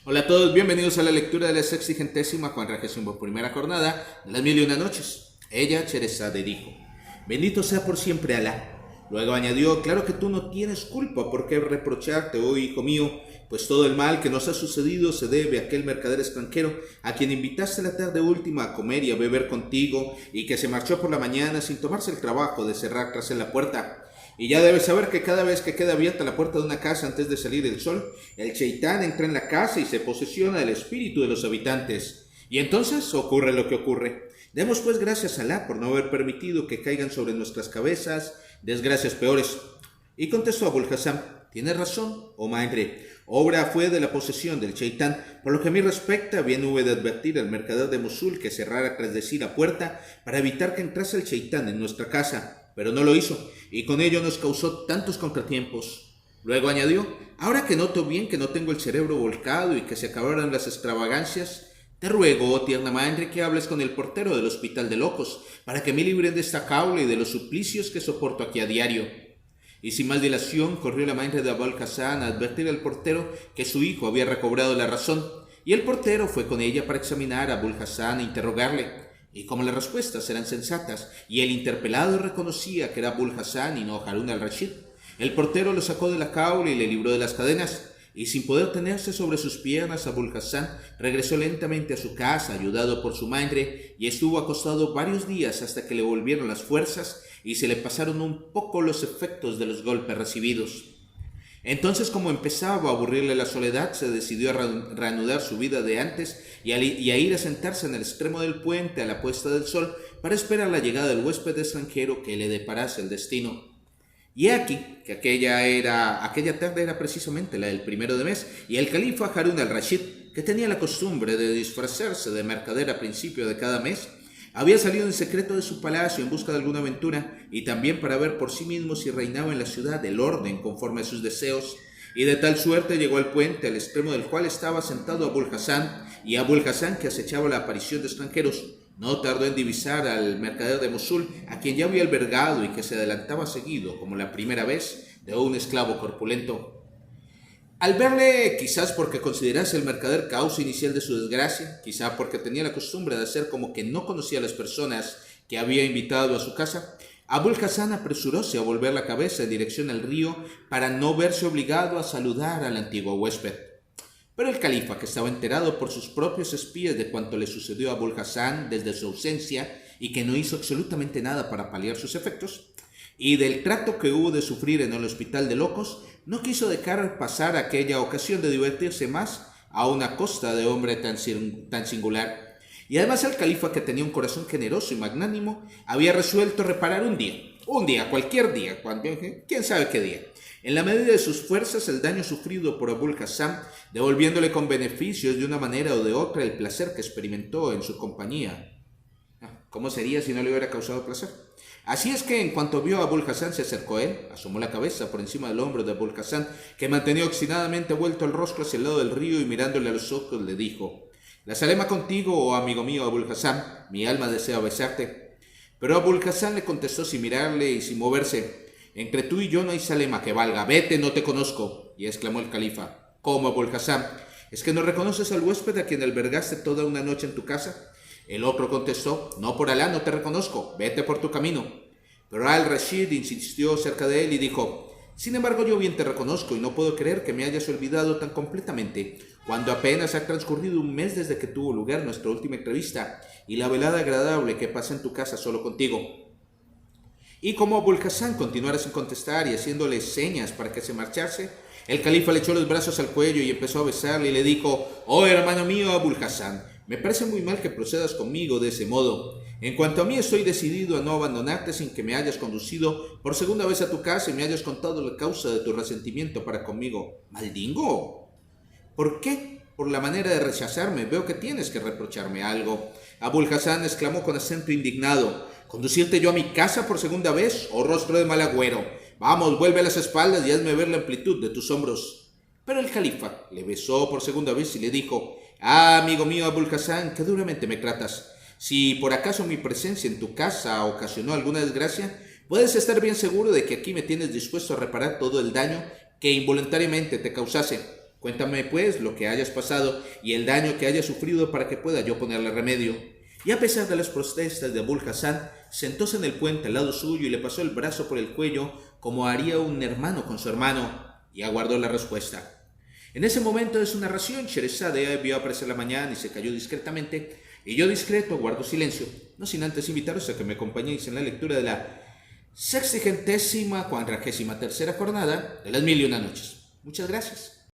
Hola a todos, bienvenidos a la lectura de la 61ª jornada de las 1001 noches. Ella, Cheresade, dijo: Bendito sea por siempre Alá. Luego añadió: Claro que tú no tienes culpa por qué reprocharte, oh hijo mío, pues todo el mal que nos ha sucedido se debe a aquel mercader extranjero a quien invitaste la tarde última a comer y a beber contigo y que se marchó por la mañana sin tomarse el trabajo de cerrar tras él la puerta. Y ya debes saber que cada vez que queda abierta la puerta de una casa antes de salir el sol, el Cheitán entra en la casa y se posesiona del espíritu de los habitantes. Y entonces ocurre lo que ocurre. Demos pues gracias a Alá por no haber permitido que caigan sobre nuestras cabezas desgracias peores. Y contestó Abul Hasan: Tienes razón, oh madre. Obra fue de la posesión del Cheitán. Por lo que a mí respecta, bien hube de advertir al mercader de Mosul que cerrara tras de sí la puerta para evitar que entrase el Cheitán en nuestra casa. Pero no lo hizo, y con ello nos causó tantos contratiempos. Luego añadió: Ahora que noto bien que no tengo el cerebro volcado y que se acabaron las extravagancias, te ruego, oh tierna madre, que hables con el portero del hospital de locos, para que me libren de esta jaula y de los suplicios que soporto aquí a diario. Y sin más dilación corrió la madre de Abul Hasan a advertir al portero que su hijo había recobrado la razón, y el portero fue con ella para examinar a Abul Hasan e interrogarle. Y como las respuestas eran sensatas y el interpelado reconocía que era Abul Hasan y no Harun al-Rashid, el portero lo sacó de la jaula y le libró de las cadenas, y sin poder tenerse sobre sus piernas, Abul Hasan regresó lentamente a su casa ayudado por su madre y estuvo acostado varios días hasta que le volvieron las fuerzas y se le pasaron un poco los efectos de los golpes recibidos. Entonces, como empezaba a aburrirle la soledad, se decidió a reanudar su vida de antes y a ir a sentarse en el extremo del puente a la puesta del sol para esperar la llegada del huésped extranjero que le deparase el destino. Y he aquí que aquella tarde era precisamente la del 1 de mes, y el califa Harun al-Rashid, que tenía la costumbre de disfrazarse de mercader a principio de cada mes, había salido en secreto de su palacio en busca de alguna aventura y también para ver por sí mismo si reinaba en la ciudad el orden conforme a sus deseos, y de tal suerte llegó al puente al extremo del cual estaba sentado Abul Hasan, y Abul Hasan, que acechaba la aparición de extranjeros, no tardó en divisar al mercader de Mosul, a quien ya había albergado y que se adelantaba seguido, como la primera vez, de un esclavo corpulento. Al verle, quizás porque considerase el mercader causa inicial de su desgracia, quizá porque tenía la costumbre de hacer como que no conocía a las personas que había invitado a su casa, Abul Hasan apresuróse a volver la cabeza en dirección al río para no verse obligado a saludar al antiguo huésped. Pero el califa, que estaba enterado por sus propios espías de cuanto le sucedió a Abul Hasan desde su ausencia y que no hizo absolutamente nada para paliar sus efectos, y del trato que hubo de sufrir en el hospital de locos, no quiso dejar pasar aquella ocasión de divertirse más a una costa de hombre tan singular. Y además el califa, que tenía un corazón generoso y magnánimo, había resuelto reparar cualquier día, quién sabe qué día, en la medida de sus fuerzas, el daño sufrido por Abul Hasan, devolviéndole con beneficios de una manera o de otra el placer que experimentó en su compañía. ¿Cómo sería si no le hubiera causado placer? Así es que en cuanto vio a Abul Hasan se acercó a él, asomó la cabeza por encima del hombro de Abul Hasan, que mantenía obstinadamente vuelto el rostro hacia el lado del río, y mirándole a los ojos le dijo: La salema contigo, oh amigo mío Abul Hasan, mi alma desea besarte. Pero Abul Hasan le contestó sin mirarle y sin moverse: Entre tú y yo no hay salema que valga, vete, no te conozco. Y exclamó el califa: ¿Cómo, Abul Hasan? ¿Es que no reconoces al huésped a quien albergaste toda una noche en tu casa? El otro contestó: No, por Alá, no te reconozco, vete por tu camino. Pero al-Rashid insistió cerca de él y dijo: Sin embargo, yo bien te reconozco y no puedo creer que me hayas olvidado tan completamente, cuando apenas ha transcurrido un mes desde que tuvo lugar nuestra última entrevista y la velada agradable que pasé en tu casa solo contigo. Y como Abul Hasan continuara sin contestar y haciéndole señas para que se marchase, el califa le echó los brazos al cuello y empezó a besarle y le dijo: Oh hermano mío Abul Hasan, me parece muy mal que procedas conmigo de ese modo. En cuanto a mí, estoy decidido a no abandonarte sin que me hayas conducido por segunda vez a tu casa y me hayas contado la causa de tu resentimiento para conmigo. ¿Maldingo? ¿Por qué? Por la manera de rechazarme, veo que tienes que reprocharme algo. Abul Hasan exclamó con acento indignado: ¿Conducirte yo a mi casa por segunda vez, oh rostro de mal agüero? Vamos, vuelve las espaldas y hazme ver la amplitud de tus hombros. Pero el califa le besó por segunda vez y le dijo: amigo mío Abul Hasan, que duramente me tratas. Si por acaso mi presencia en tu casa ocasionó alguna desgracia, puedes estar bien seguro de que aquí me tienes dispuesto a reparar todo el daño que involuntariamente te causase. Cuéntame pues lo que hayas pasado y el daño que hayas sufrido para que pueda yo ponerle remedio. Y a pesar de las protestas de Abul Hassan, sentóse en el puente al lado suyo y le pasó el brazo por el cuello como haría un hermano con su hermano, y aguardó la respuesta. En ese momento de su narración, Sherazade vio aparecer la mañana y se cayó discretamente, y yo discreto guardo silencio, no sin antes invitaros a que me acompañéis en la lectura de la 60ª, 43ª jornada de las 1001 noches. Muchas gracias.